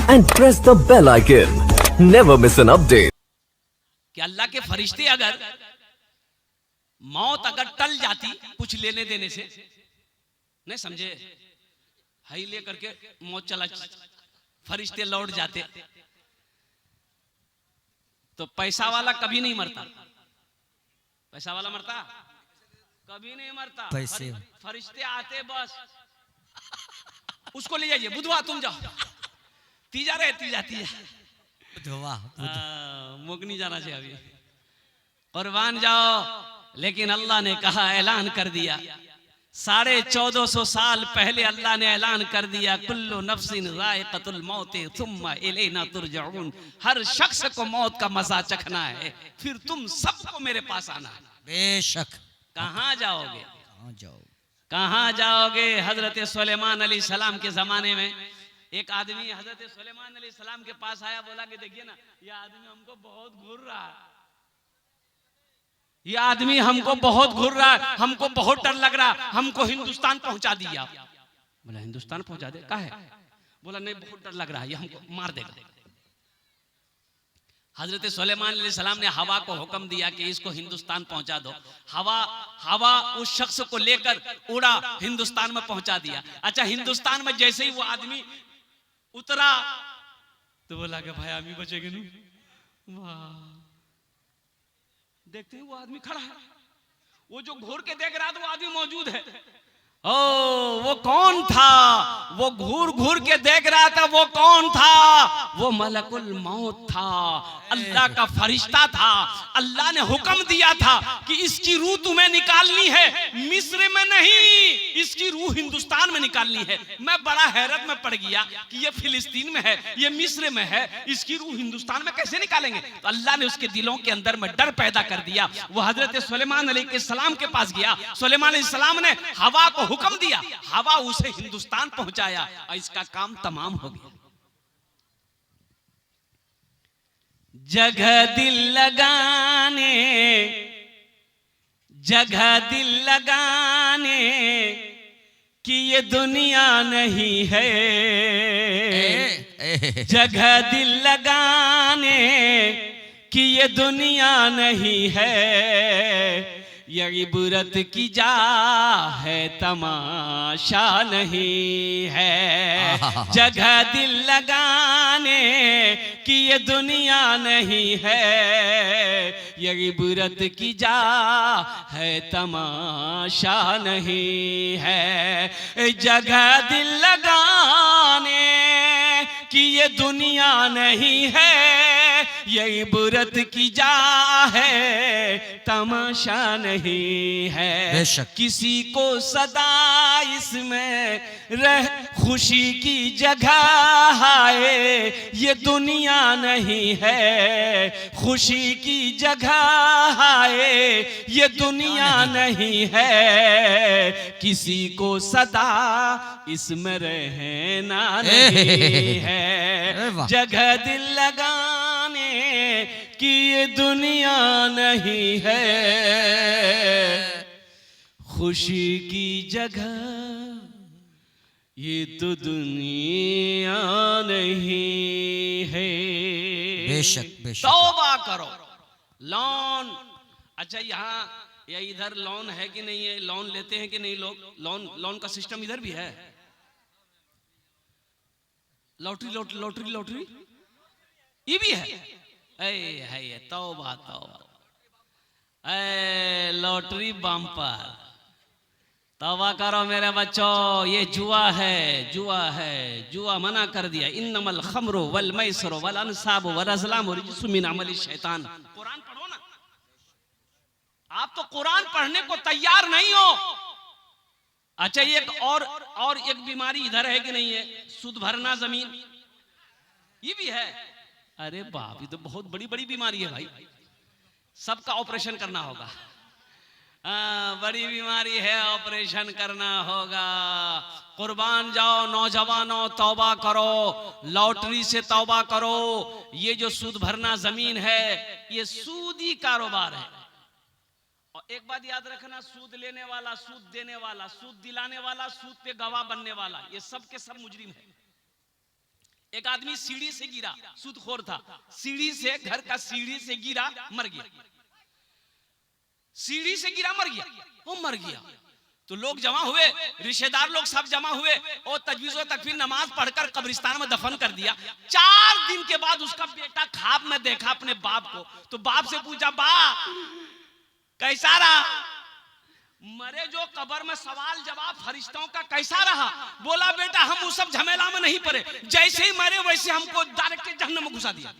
and press the bell icon. Never miss an update. कि अल्लाह के फरिश्ते अगर मौत अगर टल जाती कुछ लेने देने से, नहीं समझे, हाई ले करके मौत चला, फरिश्ते लौट जाते, तो पैसा वाला कभी नहीं मरता। पैसा वाला मरता कभी नहीं मरता। पैसे फरिश्ते आते बस उसको ले जाइए, बुधवा तुम जाओ, तीजा रहे, तीजा मुगनी जाना चाहिए अभी, कुर्बान जाओ। लेकिन अल्लाह ने कहा, ऐलान कर दिया, 1450 साल पहले अल्लाह ने ऐलान कर दिया, कुल्लु नफ्सिन ज़ाइक़तुल मौत थुम्मा इलैना तुरजऊन। हर शख्स को मौत का मजा चखना है, फिर तुम सबको मेरे पास आना है। बेशक। कहाँ जाओगे? कहाँ जाओगे? कहाँ जाओगे? हजरत सुलेमान अलैहि सलाम के जमाने में एक आदमी हजरत सुलेमान अलैहि सलाम के पास आया, बोला कि देखिए ना, ये आदमी हमको बहुत घूर रहा है, ये आदमी हमको बहुत घूर रहा है, हमको बहुत डर लग रहा है, हमको हिंदुस्तान पहुंचा दिया। बोला हिंदुस्तान पहुंचा दे? काहे? बोला नहीं, बहुत डर लग रहा है, ये हमको मार देगा। हजरत सुलेमान अलैहिस्सलाम ने हवा को हुक्म दिया कि इसको हिंदुस्तान पहुंचा दो। हवा उस शख्स को लेकर उड़ा, हिंदुस्तान में पहुंचा दिया। अच्छा, हिंदुस्तान में जैसे ही वो आदमी उतरा तो बोला कि भाई आदमी बचेगा नहीं। वाह, देखते हैं वो आदमी खड़ा है, वो जो घूर के देख रहा था वो आदमी मौजूद है। ओ, वो कौन था? वो घूर घूर के देख रहा था, वो कौन था? वो मलकुल मौत था, अल्लाह का फरिश्ता था। अल्लाह ने हुक्म दिया था कि इसकी रूह तुम्हें निकालनी है, मिस्र में नहीं, इसकी रूह हिंदुस्तान में निकालनी है। मैं बड़ा हैरत में पड़ गया कि ये फिलिस्तीन में है, ये मिस्र में है, इसकी रूह हिंदुस्तान में कैसे निकालेंगे? तो अल्लाह ने उसके दिलों के अंदर में डर पैदा कर दिया। वो हजरत सुलेमान अलैहिस्सलाम के पास गया, सुलेमान अलैहिस्सलाम ने हवा को हुक्म दिया, हवा उसे हिंदुस्तान पहुंचाया और इसका काम तमाम हो गया। जगह दिल लगाने, जगह दिल लगाने कि ये दुनिया नहीं है, जगह दिल लगाने कि ये दुनिया नहीं है, ये इबरत की जा है, तमाशा नहीं है। जगह दिल लगाने कि ये दुनिया नहीं है, ये इबरत की जा है, तमाशा नहीं है। जगह दिल लगाने कि ये दुनिया नहीं है, ये इबरत की जा है, तमाशा नहीं है। किसी को सदा इसमें रह खुशी की जगह है, ये दुनिया नहीं है, खुशी की जगह है, ये दुनिया नहीं है। किसी को सदा इसमें रहना नहीं है। जगह दिल लगाने कि ये दुनिया नहीं है, खुशी की जगह ये तो दुनिया नहीं है। बेशक बेशक। तौबा करो। लोन, अच्छा यहाँ या इधर लोन है कि नहीं है? लोन लेते हैं कि नहीं लोग? लोन का सिस्टम इधर भी है। लॉटरी लॉटरी लॉटरी लॉटरी ये भी है। तौबा तौबा, लॉटरी बम्पर, तौबा करो मेरे बच्चों, ये जुआ है, जुआ है, जुआ मना कर दिया। इन्नमल खम्रु वल मैसरु वल अंसाबु वल अज़लामु रिज्सुम मिन अमलि शैतान। कुरान पढ़ो ना, आप तो कुरान पढ़ने को तैयार नहीं हो। अच्छा, एक और एक बीमारी इधर है कि नहीं है? सूद भरना जमीन, ये भी है। अरे बाप, ये तो बहुत बड़ी बड़ी बीमारी है भाई, सबका ऑपरेशन करना होगा। बड़ी बीमारी है, ऑपरेशन करना होगा। कुर्बान जाओ नौजवानों, तौबा करो, लॉटरी से तौबा करो। ये जो सूद भरना जमीन है, ये सूदी कारोबार है। और एक बात याद रखना, सूद लेने वाला, सूद देने वाला, सूद दिलाने वाला, सूद पे गवाह बनने वाला, ये सब के सब मुजरिम है। एक आदमी सीढ़ी से गिरा, सूदखोर था, सीढ़ी से, घर का सीढ़ी से गिरा, मर गया। सीढ़ी से गिरा, मर गया, वो मर गया। तो लोग जमा हुए, रिश्तेदार लोग सब जमा हुए और तजवीज़ तकफीर नमाज पढ़कर कब्रिस्तान में दफन कर दिया। 4 दिन के बाद उसका बेटा ख्वाब में देखा अपने बाप को, तो बाप से पूछा, बा कैसा रहा? मरे जो कब्र में सवाल जवाब फरिश्तों का कैसा रहा? बोला, बेटा हम उस सब झमेला में नहीं पड़े, जैसे ही मरे वैसे हमको डायरेक्ट जहन्नम में घुसा दिया।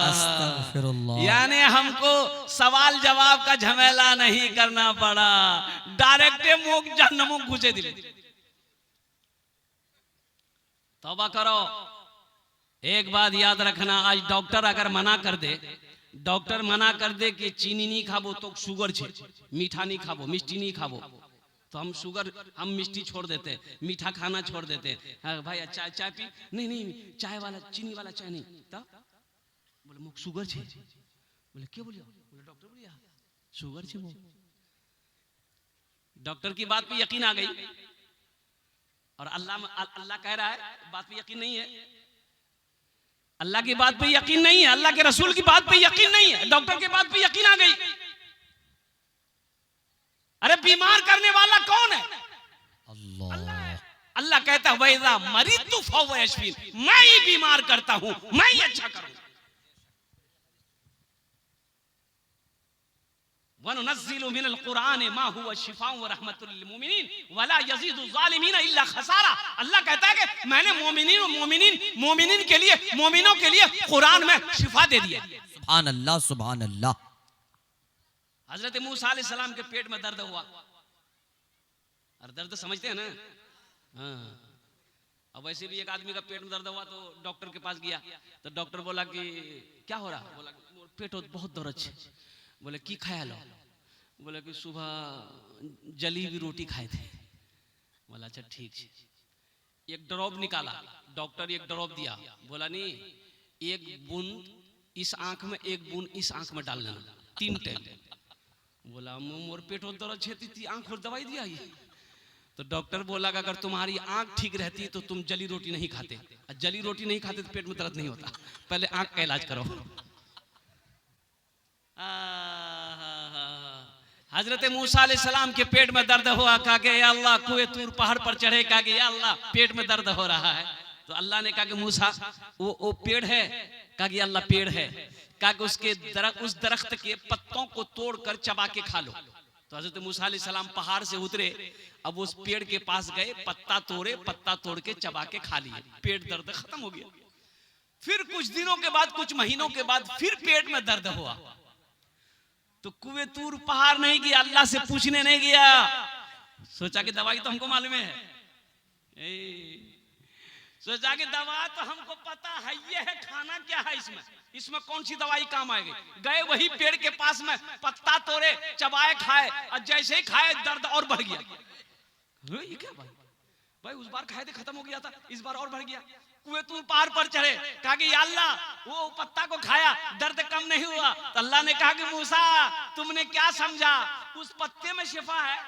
अस्तगफिरुल्लाह। यानी हमको सवाल जवाब का झमेला नहीं करना पड़ा, डायरेक्ट मुंह जहन्नम में घुसे दिले। तौबा करो। एक बात याद रखना, आज डॉक्टर अगर मना कर दे, डॉक्टर मना कर दे कि चीनी नहीं खाबो तो शुगर छे, मीठा नहीं खाबो, मिष्टी नहीं खाबो, तो हम शुगर, हम मिष्टी छोड़ देते हैं, मीठा खाना छोड़ देते हैं। हाँ भाई चाय चाय पी, नहीं नहीं चाय वाला, चीनी वाला चाय नहीं। तब बोले मुख शुगर छे। बोले क्या बोलिया? बोले डॉक्टर बोलिया शुगर छे। वो डॉक्टर की बात पे यकीन आ गई और अल्लाह कह रहा है बात पे यकीन नहीं है, अल्लाह की बात पे यकीन नहीं है, अल्लाह के रसूल की बात पे यकीन नहीं है, डॉक्टर की बात पे यकीन आ गई। अरे बीमार करने वाला कौन है? अल्लाह। अल्लाह कहता है वैदा मरीदतु फहुव यशफीन, मैं ही बीमार करता हूं, मैं ही अच्छा करूं। वनुनज़्ज़िलु मिनल कुरान मा हुवा शिफाउन व रहमतुल लिल मुमिनीन वला यज़ीदु ज़ालिमीन इल्ला खसारा। अल्लाह कहता है कि मैंने मोमिनीन के लिए, मोमिनों के लिए कुरान में शिफा दे दिया। सुभान अल्लाह, सुभान अल्लाह। हजरत मूसा अलैहि सलाम के पेट में दर्द हुआ, और दर्द समझते हैं ना? हाँ। अब वैसे भी एक आदमी का पेट में दर्द हुआ तो डॉक्टर के पास गया, तो डॉक्टर बोला कि क्या हो रहा? बोला पेट बहुत दर्द है। बोले की खाया लो? बोले कि सुबह जली हुई रोटी खाए थे। बोला अच्छा ठीक है। एक ड्रॉप निकाला, डॉक्टर एक ड्रॉप दिया, बोला नहीं एक बूंद इस आंख में, एक बूंद इस आंख में डाल लेना, 3 टाइम। बोला मोर पेट और दर्द छेती थी, आंख और दवाई दिया ये। तो डॉक्टर बोला कि अगर तुम्हारी आंख ठीक रहती तो तुम जली रोटी नहीं खाते, और जली रोटी नहीं खाते तो पेट में दर्द नहीं होता, पहले आंख का इलाज करो। हजरत मूसा अलैहिस्सलाम के पेट में दर्द हुआ, कहा कि या अल्लाह कुए तूर पहाड़ पर चढ़े, कहा कि या अल्लाह पेट में दर्द हो रहा है। तो अल्लाह ने कहा कि मूसा वो पेड़ है? कहा कि अल्लाह पेड़ है। कहा कि उस दरख्त के पत्तों को तोड़कर चबा के खा लो। तो हजरत मूसा अलैहिस्सलाम पहाड़ से उतरे, अब उस पेड़ के पास गए, पत्ता तोड़े, पत्ता तोड़ के चबा के खा लिए, पेट दर्द खत्म हो गया। फिर कुछ दिनों के बाद, कुछ महीनों के बाद फिर पेट में दर्द हुआ, तो कुए तूर पहाड़ नहीं गया, अल्लाह से पूछने नहीं गया, सोचा कि दवाई तो हमको मालूम है, सोचा कि दवा तो हमको पता है, ये है, खाना क्या है इसमें कौन सी दवाई काम आएगी। गए वही पेड़ के पास में, पत्ता तोड़े, चबाए, खाए, और जैसे ही खाए दर्द और बढ़ गया। ये क्या भाई उस बार खाए थे खत्म हो गया था, इस बार और बढ़ गया। कुएं तू पहाड़ पर चढ़े, कहा कि या अल्लाह वो पत्ता को खाया, दर्द कम नहीं हुआ। तो अल्लाह ने कहा कि मूसा तुमने क्या समझा, उस पत्ते में शिफा है,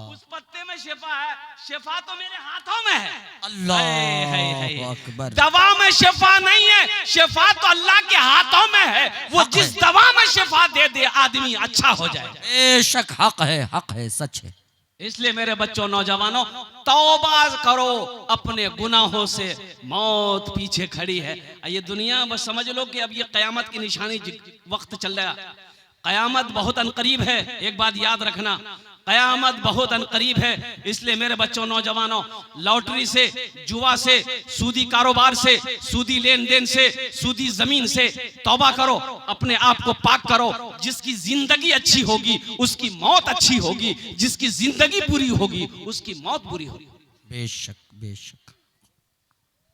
उस पत्ते में शिफा है, शिफा तो मेरे हाथों में है। अल्लाह अकबर। दवा में शिफा नहीं है, शिफा तो अल्लाह के हाथों में है। वो जिस दवा में शिफा दे दे आदमी अच्छा हो जाए। बेशक हक है, सच है। इसलिए मेरे बच्चों, नौजवानों, तौबा करो अपने गुनाहों से, मौत पीछे खड़ी है। ये दुनिया बस समझ लो कि अब ये कयामत की निशानी वक्त चल रहा, कयामत बहुत अनकरीब है। एक बात याद रखना, कयामत बहुत अनकरीब है। इसलिए मेरे बच्चों, नौजवानों, लॉटरी से, जुआ से, सूदी कारोबार से, सूदी लेन देन से, सूदी जमीन से तौबा करो, अपने आप को पाक करो। जिसकी जिंदगी अच्छी होगी उसकी मौत अच्छी होगी, जिसकी जिंदगी बुरी होगी उसकी मौत बुरी होगी। बेशक बेशक।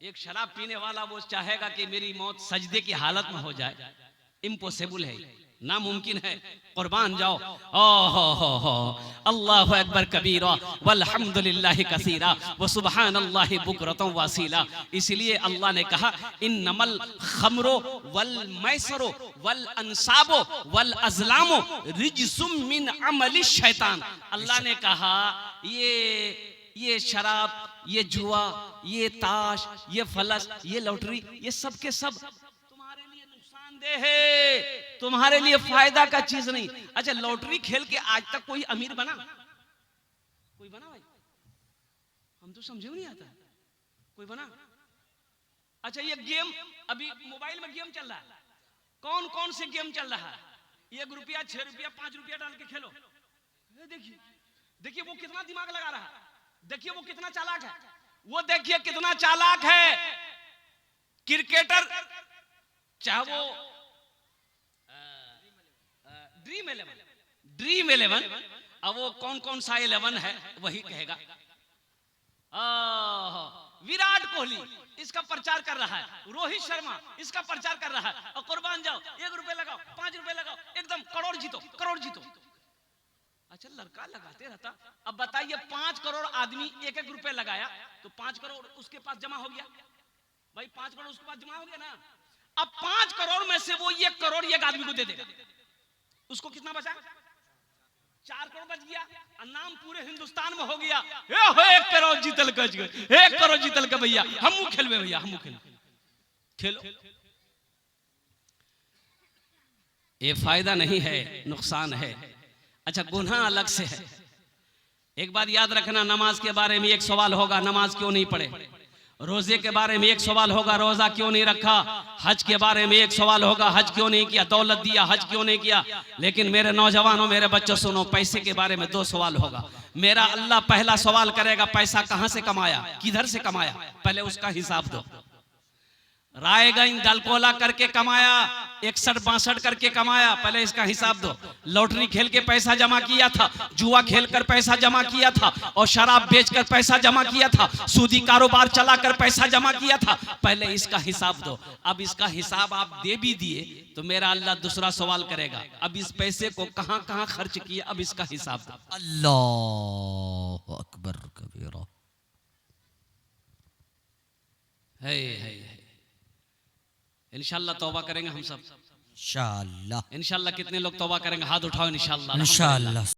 एक शराब पीने वाला वो चाहेगा कि मेरी मौत सजदे की हालत में हो जाए, इम्पॉसिबल है, नामुमकिन है। कुर्बान जाओ। अल्लाहु अकबर कबीरा वल्हम्दुलिल्लाहि कसीरा व सुब्हानल्लाहि बुकरतन वसीला। इसलिए अल्लाह ने कहा इन्नमल खमरो वल मैसरो वल अंसाबो वल अज़लामो रिजसुम मिन अमलि शैतान। अल्लाह ने कहा ये शराब, ये जुआ, ये ताश, ये फलस, ये लॉटरी, ये सब के सब तुम्हारे लिए नुकसानदेह है, तुम्हारे लिए फायदा का चीज नहीं। अच्छा, लॉटरी खेल के आज तक कोई अमीर बना? कोई बना भाई? हम तो समझे नहीं आता कोई बना। अच्छा, ये गेम अभी मोबाइल में गेम चल रहा है, कौन कौन से गेम चल रहा है? 1 रुपया, 6 रुपया, 5 रुपया डाल के खेलो। देखिए देखिए वो कितना दिमाग लगा रहा है, देखिए वो कितना चालाक है, वो देखिए कितना चालाक है। क्रिकेटर चाहे वो ड्रीम 11, अब वो कौन कौन सा 11 है वही कहेगा। विराट कोहली इसका प्रचार कर रहा है, रोहित शर्मा इसका प्रचार कर रहा है, और कुर्बान जाओ, 1 रुपए लगाओ, 5 रुपए लगाओ, एकदम करोड़ जीतो, करोड़ जीतो। अच्छा, लड़का लगाते रहता। अब बताइए 5 करोड़ आदमी 1-1 रुपए लगाया तो 5 करोड़ उसके पास जमा हो गया। भाई 5 करोड़ उसके पास जमा हो गया ना। अब 5 करोड़ में से वो 1 करोड़ एक आदमी को दे देगा, उसको कितना बचा? 4 करोड़ बच गया, नाम पूरे हिंदुस्तान में हो गया। 1 करोड़ जीतल कच गए, 1 करोड़ जीतल के भैया हमू खेलबे, भैया हमू खेलो। ये फायदा नहीं है, नुकसान है। अच्छा, गुनाह अलग से है। एक बात याद रखना, नमाज के बारे में एक सवाल होगा, नमाज क्यों नहीं पढ़े? रोजे के बारे में एक सवाल होगा, रोजा क्यों नहीं रखा? हज के बारे में एक सवाल होगा, हज क्यों नहीं किया? दौलत दिया, हज क्यों नहीं किया? लेकिन मेरे नौजवानों, मेरे बच्चों सुनो, पैसे के बारे में 2 सवाल होगा। मेरा अल्लाह पहला सवाल करेगा, पैसा कहां से कमाया, किधर से कमाया, पहले उसका हिसाब दो। रायगंज दलकोला करके कमाया, 61-62 करके कमाया, पहले इसका हिसाब दो। लॉटरी खेल के पैसा जमा किया था, जुआ खेल कर पैसा जमा किया था, और शराब बेचकर पैसा जमा किया था, सूदी कारोबार चलाकर पैसा जमा किया था, पहले इसका हिसाब दो। अब इसका हिसाब आप दे भी दिए तो मेरा अल्लाह दूसरा सवाल करेगा, अब इस पैसे को कहां कहां खर्च किया, अब इसका हिसाब दो। अल्लाह अकबर कबीरा। है इंशाल्लाह तौबा करेंगे हम सब, इंशाअल्लाह। इंशाल्लाह। कितने लोग तौबा करेंगे? हाथ उठाओ। इंशाल्लाह, इंशाअल्लाह।